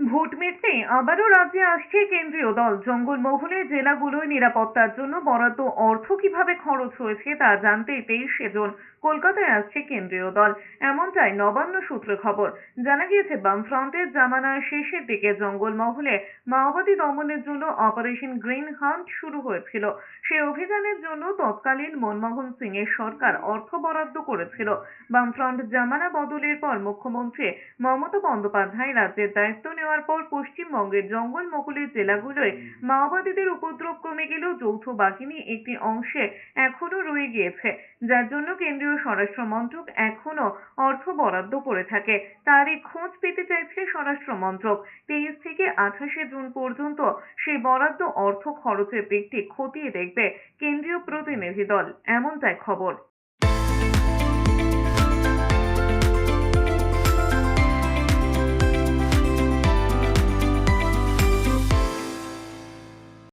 Vote মিটতে আবারও রাজ্যে আসছে কেন্দ্রীয় দল। জঙ্গলমহলে জেলাগুলোয় নিরাপত্তার জন্য বরাদ্দ অর্থ কিভাবে খরচ হয়েছে তা জানতে 23শে জুন কলকাতায় আসছে কেন্দ্রীয় দল, এমনটাই নবান্ন সূত্রে খবর। জানা গিয়েছে, বামফ্রন্টের জামানার শেষের দিকে জঙ্গলমহলে মাওবাদী দমনের জন্য অপারেশন গ্রিন হান্ট শুরু হয়েছিল। সেই অভিযানের জন্য তৎকালীন মনমোহন সিং এর সরকার অর্থ বরাদ্দ করেছিল। বামফ্রন্ট জামানা বদলের পর মুখ্যমন্ত্রী মমতা বন্দ্যোপাধ্যায় রাজ্যের দায়িত্ব নেওয়ার পর পশ্চিমবঙ্গের জঙ্গলমহলের জেলাগুলোয় মাওবাদীদের উপদ্রব কমে গেলেও যৌথ বাহিনী একটি অংশে এখনো রয়ে গিয়েছে, যার জন্য কেন্দ্রীয় স্বরাষ্ট্র মন্ত্রক এখনো অর্থ বরাদ্দ করে থাকে। তারই খোঁজ পেতে চাইছে স্বরাষ্ট্র মন্ত্রক। 23 থেকে 28শে জুন পর্যন্ত সেই বরাদ্দ অর্থ খরচের দিকটি খতিয়ে দেখবে কেন্দ্রীয় প্রতিনিধি দল, এমনটাই খবর।